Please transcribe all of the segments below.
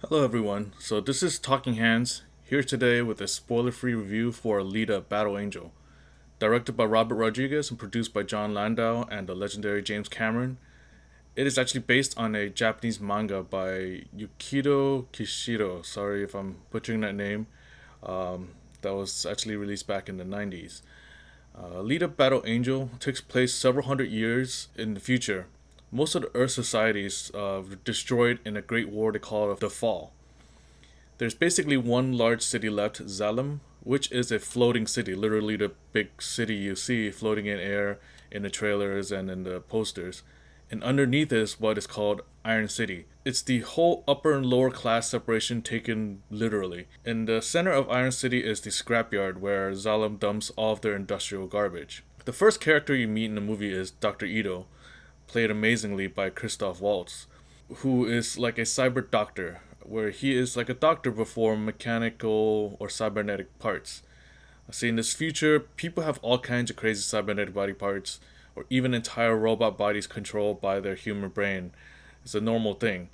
Hello everyone, so this is Talking Hands, here today with a spoiler-free review for Alita Battle Angel. Directed by Robert Rodriguez and produced by John Landau and the legendary James Cameron, it is actually based on a Japanese manga by Yukito Kishiro. Sorry if I'm butchering that name. That was actually released back in the 90s. Alita Battle Angel takes place several hundred years in the future. Most of the Earth societies were destroyed in a great war they call the Fall. There's basically one large city left, Zalem, which is a floating city, literally the big city you see floating in air in the trailers and in the posters. And underneath is what is called Iron City. It's the whole upper and lower class separation taken literally. In the center of Iron City is the scrapyard where Zalem dumps all of their industrial garbage. The first character you meet in the movie is Dr. Ito, played amazingly by Christoph Waltz, who is like a cyber doctor, where he is like a doctor before mechanical or cybernetic parts. See, in this future, people have all kinds of crazy cybernetic body parts, or even entire robot bodies controlled by their human brain. It's a normal thing.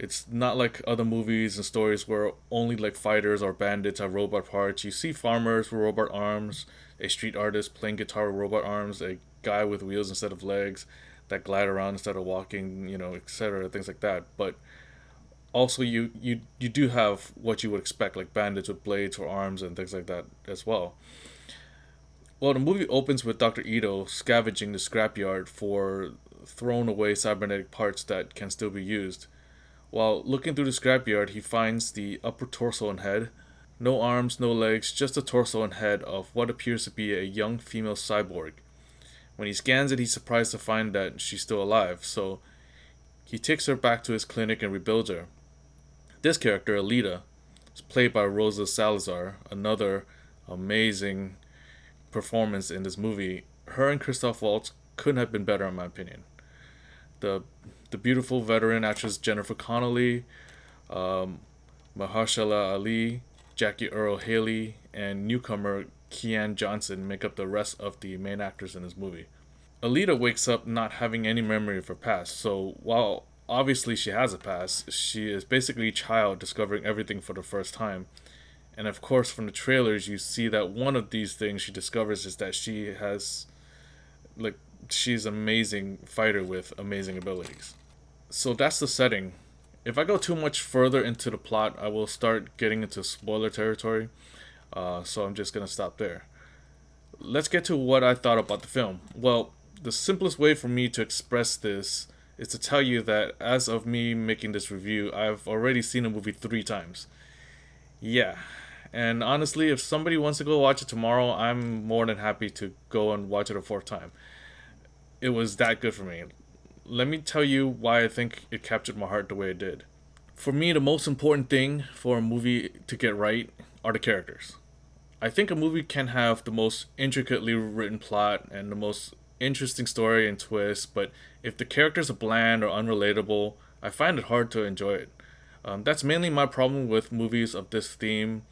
It's not like other movies and stories where only like fighters or bandits have robot parts. You see farmers with robot arms, a street artist playing guitar with robot arms, a guy with wheels instead of legs that glide around instead of walking, etc. Things like that. But also, you do have what you would expect, like bandits with blades for arms and things like that as well. Well, the movie opens with Dr. Ito scavenging the scrapyard for thrown away cybernetic parts that can still be used. While looking through the scrapyard, he finds the upper torso and head. No arms, no legs, just the torso and head of what appears to be a young female cyborg. When he scans it, he's surprised to find that she's still alive, so he takes her back to his clinic and rebuilds her. This character, Alita, is played by Rosa Salazar, another amazing performance in this movie. Her and Christoph Waltz couldn't have been better in my opinion. The the beautiful veteran actress Jennifer Connelly, Mahershala Ali, Jackie Earle Haley, and newcomer Keean Johnson make up the rest of the main actors in this movie. Alita wakes up not having any memory of her past, so while obviously she has a past, she is basically a child discovering everything for the first time. And of course, from the trailers, you see that one of these things she discovers is that like, she's an amazing fighter with amazing abilities. So that's the setting. If I go too much further into the plot, I will start getting into spoiler territory. So I'm just gonna stop there. Let's get to what I thought about the film. Well, the simplest way for me to express this is to tell you that as of me making this review, I've already seen the movie 3 times. Yeah. And honestly, if somebody wants to go watch it tomorrow, I'm more than happy to go and watch it a fourth time. It was that good for me. Let me tell you why I think it captured my heart the way it did. For me, the most important thing for a movie to get right are the characters. I think a movie can have the most intricately written plot and the most interesting story and twist, but if the characters are bland or unrelatable, I find it hard to enjoy it. That's mainly my problem with movies of this theme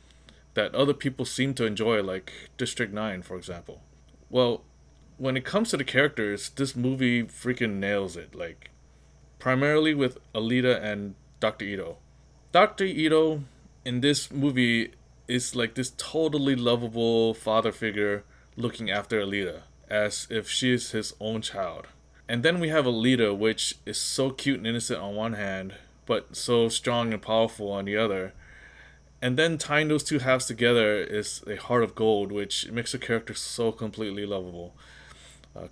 that other people seem to enjoy, like District 9, for example. Well, when it comes to the characters, this movie freaking nails it, like, primarily with Alita and Dr. Ito. Dr. Ito in this movie is like this totally lovable father figure looking after Alita as if she is his own child. And then we have Alita, which is so cute and innocent on one hand, but so strong and powerful on the other. And then tying those two halves together is a heart of gold, which makes the character so completely lovable.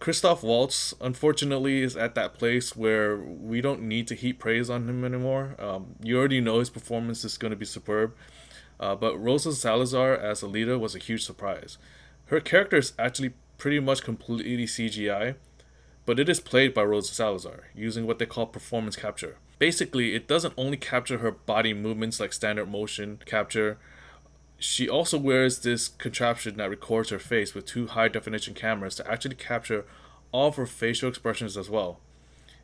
Christoph Waltz, unfortunately, is at that place where we don't need to heap praise on him anymore. You already know his performance is going to be superb. But Rosa Salazar as Alita was a huge surprise. Her character is actually pretty much completely CGI, but it is played by Rosa Salazar, using what they call performance capture. Basically, it doesn't only capture her body movements like standard motion capture, she also wears this contraption that records her face with 2 high-definition cameras to actually capture all of her facial expressions as well.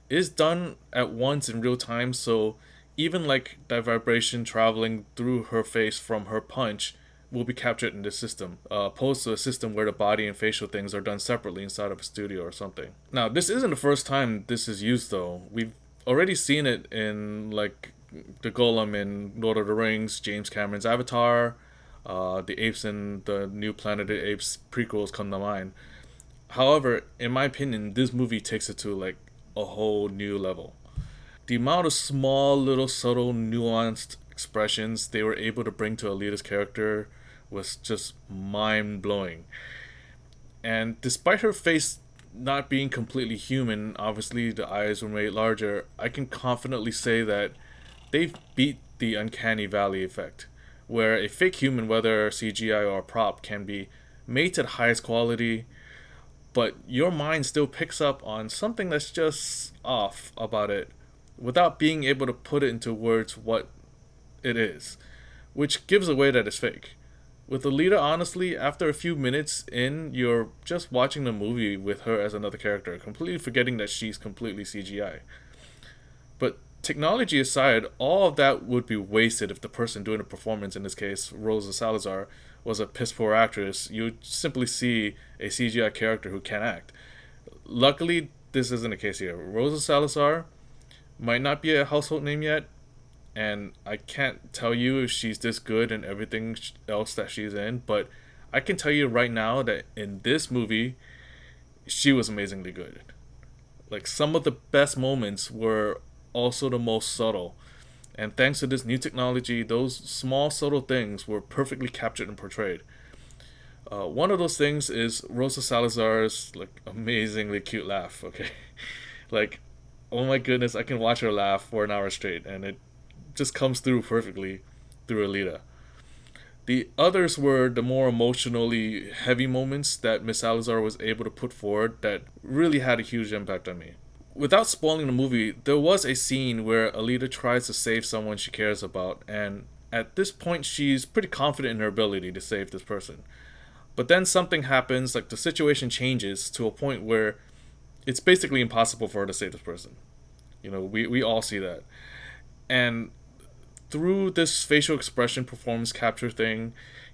It is done at once in real time, so even like that vibration traveling through her face from her punch will be captured in this system, opposed to a system where the body and facial things are done separately inside of a studio or something. Now, this isn't the first time this is used though. We've already seen it in like the golem in Lord of the Rings, James Cameron's Avatar, the apes in the new Planet of the Apes prequels come to mind. However, in my opinion, this movie takes it to like a whole new level. The amount of small, little, subtle, nuanced expressions they were able to bring to Alita's character was just mind blowing. And despite her face not being completely human, obviously the eyes were made larger, I can confidently say that they've beat the uncanny valley effect, where a fake human, whether CGI or a prop, can be made to the highest quality, but your mind still picks up on something that's just off about it without being able to put it into words what it is, which gives away that it's fake. With Alita, honestly, after a few minutes in, you're just watching the movie with her as another character, completely forgetting that she's completely CGI. But technology aside, all of that would be wasted if the person doing the performance, in this case, Rosa Salazar, was a piss poor actress. You'd simply see a CGI character who can't act. Luckily, this isn't the case here. Rosa Salazar might not be a household name yet, and I can't tell you if she's this good in everything else that she's in, but I can tell you right now that in this movie, she was amazingly good. Like, some of the best moments were also the most subtle. And thanks to this new technology, those small, subtle things were perfectly captured and portrayed. One of those things is Rosa Salazar's like amazingly cute laugh. Okay, like, oh my goodness, I can watch her laugh for an hour straight, and it just comes through perfectly through Alita. The others were the more emotionally heavy moments that Miss Salazar was able to put forward that really had a huge impact on me. Without spoiling the movie, there was a scene where Alita tries to save someone she cares about, and at this point she's pretty confident in her ability to save this person. But then something happens, like the situation changes to a point where it's basically impossible for her to save this person. You know, we all see that. And through this facial expression performance capture thing,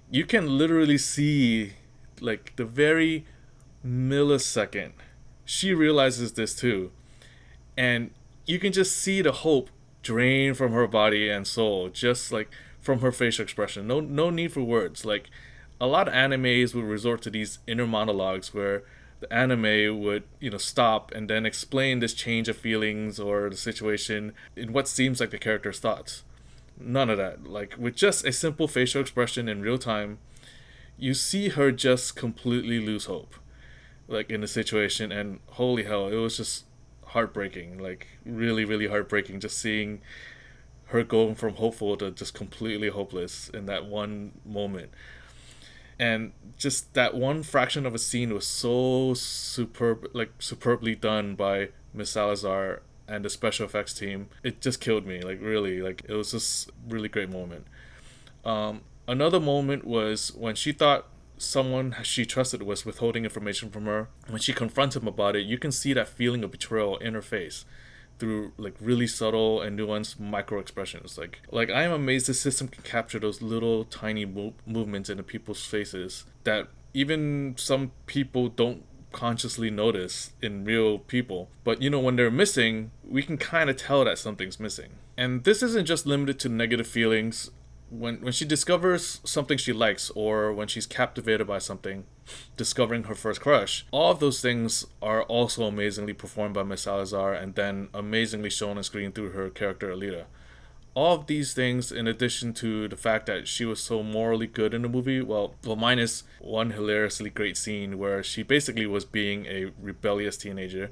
you can literally see like the very millisecond she realizes this too. And you can just see the hope drain from her body and soul, just like from her facial expression. No need for words. Like, a lot of animes would resort to these inner monologues where the anime would, stop and then explain this change of feelings or the situation in what seems like the character's thoughts. None of that. Like, with just a simple facial expression in real time, you see her just completely lose hope, like, in the situation. And holy hell, it was just heartbreaking. Like, really, really heartbreaking, just seeing her going from hopeful to just completely hopeless in that one moment. And just that one fraction of a scene was so superbly done by Miss Salazar and the special effects team. It just killed me. Like, really, like, it was just a really great moment. Another moment was when she thought someone she trusted was withholding information from her. When she confronts him about it, you can see that feeling of betrayal in her face through like really subtle and nuanced micro expressions. Like I am amazed the system can capture those little tiny movements in the people's faces that even some people don't consciously notice in real people. But when they're missing, we can kind of tell that something's missing. And this isn't just limited to negative feelings. When she discovers something she likes, or when she's captivated by something, discovering her first crush, all of those things are also amazingly performed by Miss Salazar and then amazingly shown on screen through her character Alita. All of these things, in addition to the fact that she was so morally good in the movie, well minus one hilariously great scene where she basically was being a rebellious teenager,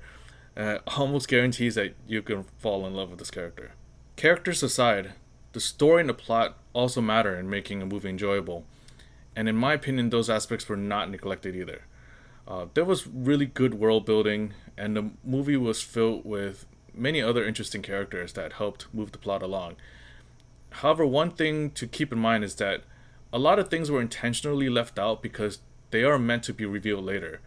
almost guarantees that you can fall in love with this character. Characters aside, the story and the plot also matter in making a movie enjoyable, and in my opinion, those aspects were not neglected either. There was really good world building, and the movie was filled with many other interesting characters that helped move the plot along. However, one thing to keep in mind is that a lot of things were intentionally left out because they are meant to be revealed later.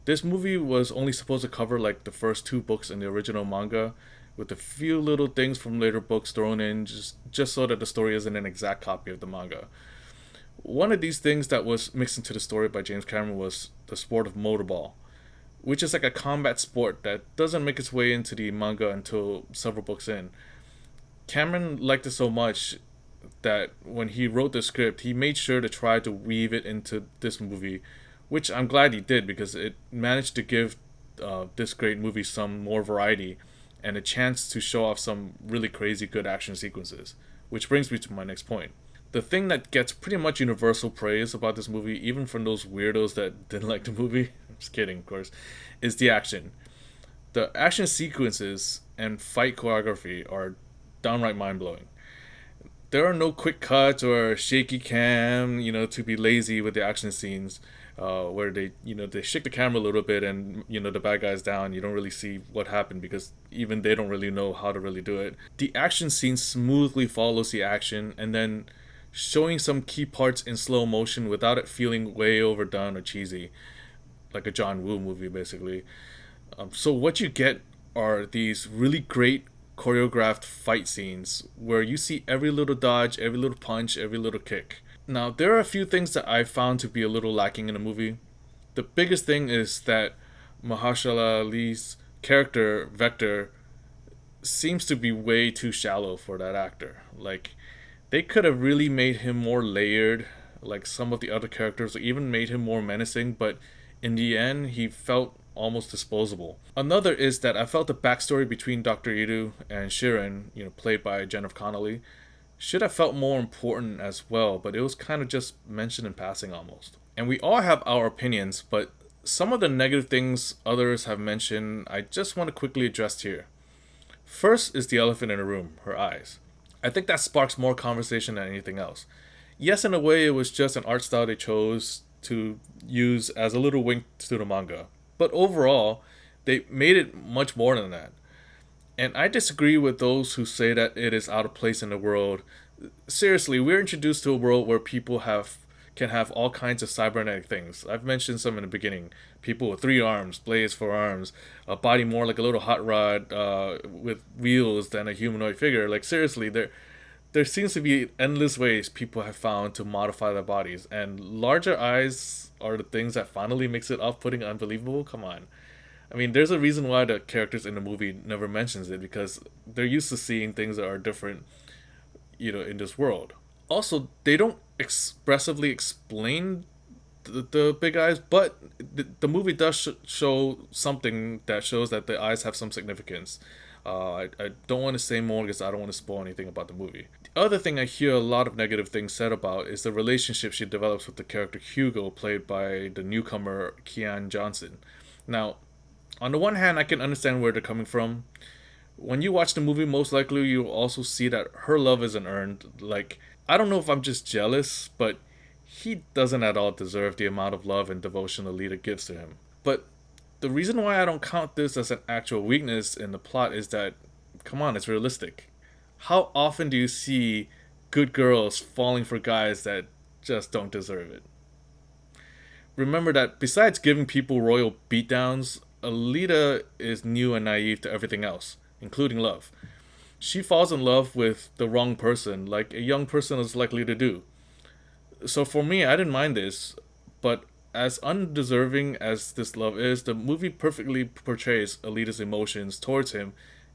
This movie was only supposed to cover like the first 2 books in the original manga, with a few little things from later books thrown in just so that the story isn't an exact copy of the manga. One of these things that was mixed into the story by James Cameron was the sport of motorball, which is like a combat sport that doesn't make its way into the manga until several books in. Cameron liked it so much that when he wrote the script, he made sure to try to weave it into this movie, which I'm glad he did because it managed to give this great movie some more variety and a chance to show off some really crazy good action sequences. Which brings me to my next point. The thing that gets pretty much universal praise about this movie, even from those weirdos that didn't like the movie, I'm just kidding, of course, is the action. The action sequences and fight choreography are downright mind blowing. There are no quick cuts or shaky cam, to be lazy with the action scenes, where they shake the camera a little bit and the bad guy's down. You don't really see what happened because even they don't really know how to really do it. The action scene smoothly follows the action and then showing some key parts in slow motion without it feeling way overdone or cheesy, like a John Woo movie basically. So what you get are these really great choreographed fight scenes where you see every little dodge, every little punch, every little kick. Now, there are a few things that I found to be a little lacking in the movie. The biggest thing is that Mahershala Ali's character, Vector, seems to be way too shallow for that actor. Like, they could have really made him more layered, like some of the other characters, or even made him more menacing, but in the end, he felt almost disposable. Another is that I felt the backstory between Dr. Iru and Skrein, played by Jennifer Connelly, should have felt more important as well, but it was kind of just mentioned in passing almost. And we all have our opinions, but some of the negative things others have mentioned, I just want to quickly address here. First is the elephant in the room, her eyes. I think that sparks more conversation than anything else. Yes, in a way, it was just an art style they chose to use as a little wink to the manga. But overall, they made it much more than that. And I disagree with those who say that it is out of place in the world. Seriously, we're introduced to a world where people can have all kinds of cybernetic things. I've mentioned some in the beginning. People with 3 arms, blades for arms, a body more like a little hot rod with wheels than a humanoid figure. Like seriously, there seems to be endless ways people have found to modify their bodies, and larger eyes are the things that finally makes it off-putting and unbelievable. Come on. I mean, there's a reason why the characters in the movie never mentions it, because they're used to seeing things that are different, in this world. Also, they don't expressively explain the big eyes, but the movie does show something that shows that the eyes have some significance. I don't want to say more because I don't want to spoil anything about the movie. The other thing I hear a lot of negative things said about is the relationship she develops with the character Hugo, played by the newcomer Keean Johnson. Now, on the one hand, I can understand where they're coming from. When you watch the movie, most likely you'll also see that her love isn't earned. Like, I don't know if I'm just jealous, but he doesn't at all deserve the amount of love and devotion Alita gives to him. But the reason why I don't count this as an actual weakness in the plot is that, come on, it's realistic. How often do you see good girls falling for guys that just don't deserve it? Remember that besides giving people royal beatdowns, Alita is new and naive to everything else, including love. She falls in love with the wrong person, like a young person is likely to do. So for me, I didn't mind this, but as undeserving as this love is, the movie perfectly portrays Alita's emotions towards him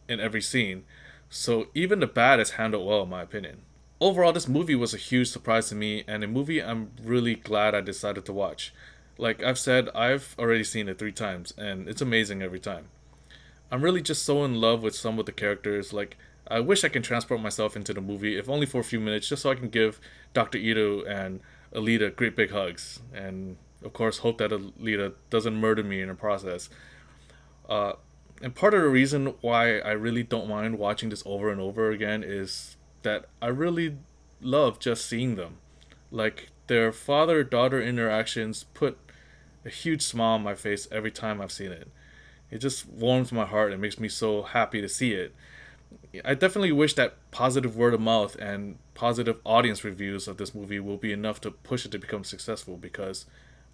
in every scene. So even the bad is handled well, in my opinion. Overall, this movie was a huge surprise to me, and a movie I'm really glad I decided to watch. Like I've said, I've already seen it 3 times, and it's amazing every time. I'm really just so in love with some of the characters. Like, I wish I can transport myself into the movie, if only for a few minutes, just so I can give Dr. Ito and Alita great big hugs. And, of course, hope that Alita doesn't murder me in the process. And part of the reason why I really don't mind watching this over and over again is that I really love just seeing them. Like, their father-daughter interactions put a huge smile on my face every time I've seen it. It just warms my heart and makes me so happy to see it. I definitely wish that positive word of mouth and positive audience reviews of this movie will be enough to push it to become successful, because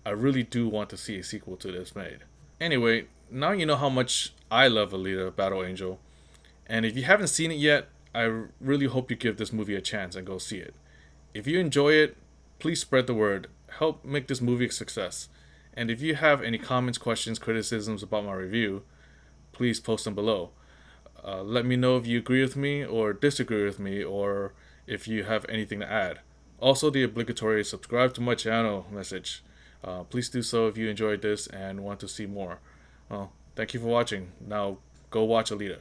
I really do want to see a sequel to this made. Anyway, now you know how much I love Alita Battle Angel, and if you haven't seen it yet, I really hope you give this movie a chance and go see it. If you enjoy it, please spread the word. Help make this movie a success. And if you have any comments, questions, criticisms about my review, please post them below. Let me know if you agree with me or disagree with me, or if you have anything to add. Also, the obligatory subscribe to my channel message. Please do so if you enjoyed this and want to see more. Thank you for watching. Now, go watch Alita.